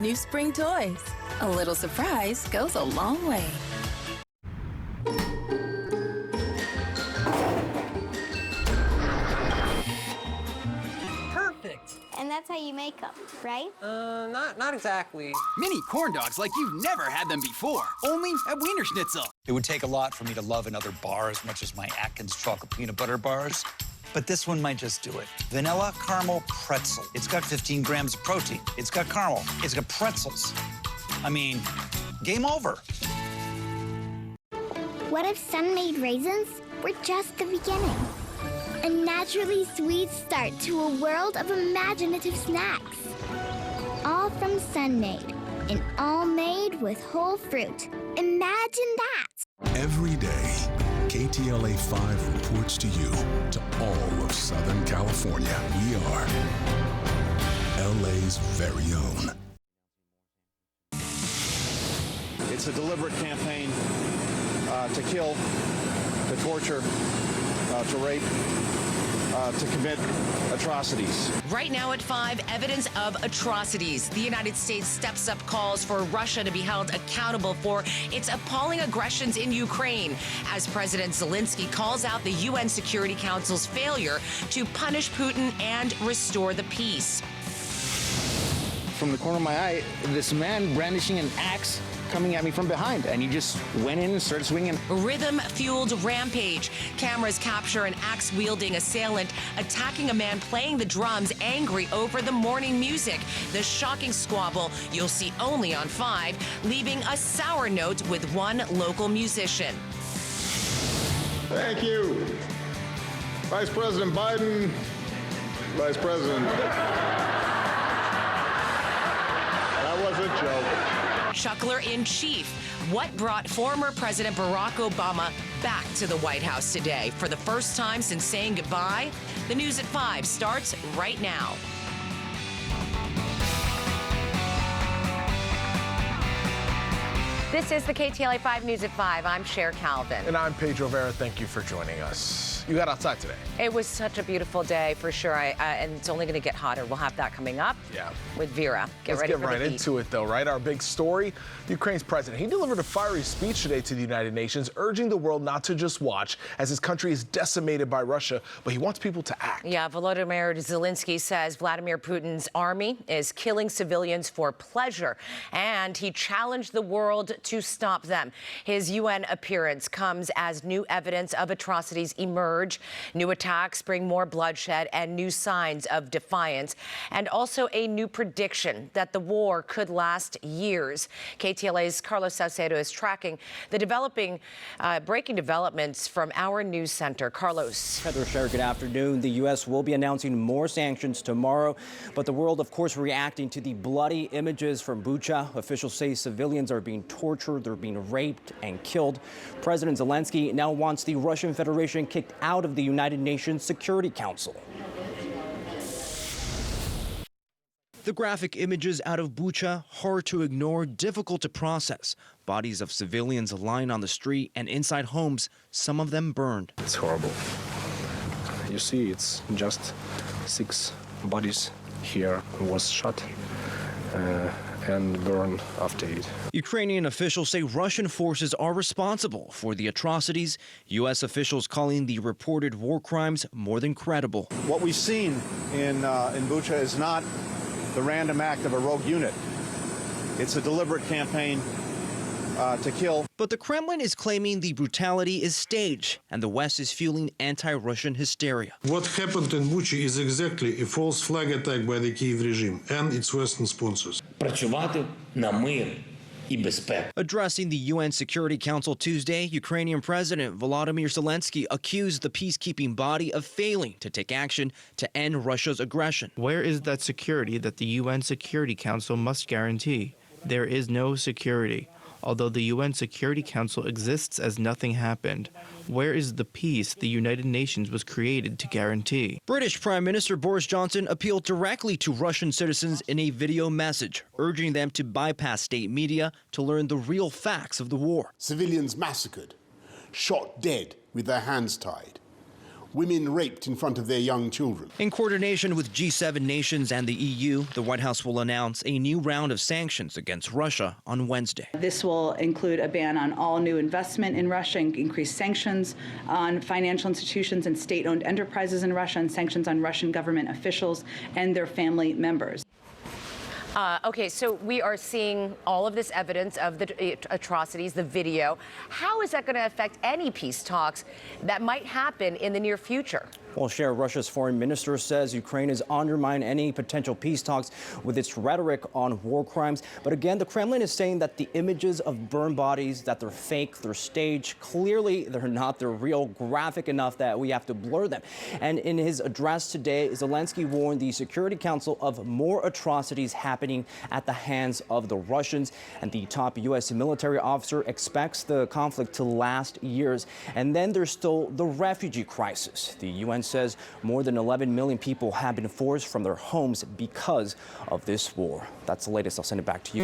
New spring toys. A little surprise goes a long way. Perfect. And that's how you make them, right? Not exactly. Mini corn dogs like you've never had them before, only at Wiener Schnitzel. It would take a lot for me to love another bar as much as my Atkins chocolate peanut butter bars, but this one might just do it. Vanilla caramel pretzel. It's got 15 grams of protein. It's got caramel. It's got pretzels. I mean, game over. What if Sun-Made raisins were just the beginning? A naturally sweet start to a world of imaginative snacks. All from Sun-Made, and all made with whole fruit. Imagine that! Every day, KTLA 5 reports to you, to all of Southern California. We are LA's very own. It's a deliberate campaign to kill, to torture, to rape, to commit atrocities. Right now at 5, evidence of atrocities. The United States steps up calls for Russia to be held accountable for its appalling aggressions in Ukraine, as President Zelensky calls out the UN Security Council's failure to punish Putin and restore the peace. From the corner of my eye, this man brandishing an axe coming at me from behind, and he just went in and started swinging. Rhythm-fueled rampage. Cameras capture an axe-wielding assailant attacking a man playing the drums, angry over the morning music. The shocking squabble you'll see only on 5, leaving a sour note with one local musician. Thank you. Vice President Biden, Vice President. That was a joke. Chuckler in chief. What brought former President Barack Obama back to the White House today for the first time since saying goodbye? The News at 5 starts right now. This is the KTLA 5 News at 5. I'm Cher Calvin. And I'm Pedro Vera. Thank you for joining us. You got outside today. It was such a beautiful day for sure, and it's only going to get hotter. We'll have that coming up with Vera. Let's get right into it, though, right? Our big story, Ukraine's president. He delivered a fiery speech today to the United Nations, urging the world not to just watch as his country is decimated by Russia, but he wants people to act. Yeah, Volodymyr Zelensky says Vladimir Putin's army is killing civilians for pleasure, and he challenged the world to stop them. His UN appearance comes as new evidence of atrocities emerge. New attacks bring more bloodshed and new signs of defiance, and also a new prediction that the war could last years. KTLA's Carlos Salcedo is tracking the breaking developments from our news center. Carlos. Heather Sher, good afternoon. The U.S. will be announcing more sanctions tomorrow, but the world, of course, reacting to the bloody images from Bucha. Officials say civilians are being tortured, they're being raped and killed. President Zelensky now wants the Russian Federation kicked out of the United Nations Security Council. The graphic images out of Bucha, hard to ignore, difficult to process. Bodies of civilians lying on the street and inside homes, some of them burned. It's horrible. You see, it's just 6 bodies here was shot and burned after it. Ukrainian officials say Russian forces are responsible for the atrocities. U.S. officials calling the reported war crimes more than credible. What we've seen in Bucha is not the random act of a rogue unit. It's a deliberate campaign to kill. But the Kremlin is claiming the brutality is staged, and the West is fueling anti-Russian hysteria. What happened in Bucha is exactly a false flag attack by the Kyiv regime and its Western sponsors. Addressing the UN Security Council Tuesday, Ukrainian President Volodymyr Zelensky accused the peacekeeping body of failing to take action to end Russia's aggression. Where is that security that the UN Security Council must guarantee? There is no security. Although the UN Security Council exists as nothing happened, where is the peace the United Nations was created to guarantee? British Prime Minister Boris Johnson appealed directly to Russian citizens in a video message, urging them to bypass state media to learn the real facts of the war. Civilians massacred, shot dead with their hands tied. women raped in front of their young children. In coordination with G7 nations and the EU, the White House will announce a new round of sanctions against Russia on Wednesday. This will include a ban on all new investment in Russia, and increased sanctions on financial institutions and state-owned enterprises in Russia, and sanctions on Russian government officials and their family members. Okay, so we are seeing all of this evidence of the atrocities, the video. How is that going to affect any peace talks that might happen in the near future? Well, Cher, Russia's foreign minister says Ukraine has undermined any potential peace talks with its rhetoric on war crimes. But again, the Kremlin is saying that the images of burned bodies, that they're fake, they're staged. Clearly, they're not. They're real, graphic enough that we have to blur them. And in his address today, Zelensky warned the Security Council of more atrocities happening at the hands of the Russians. And the top U.S. military officer expects the conflict to last years. And then there's still the refugee crisis. The UN says more than 11 million people have been forced from their homes because of this war. That's the latest. I'll send it back to you.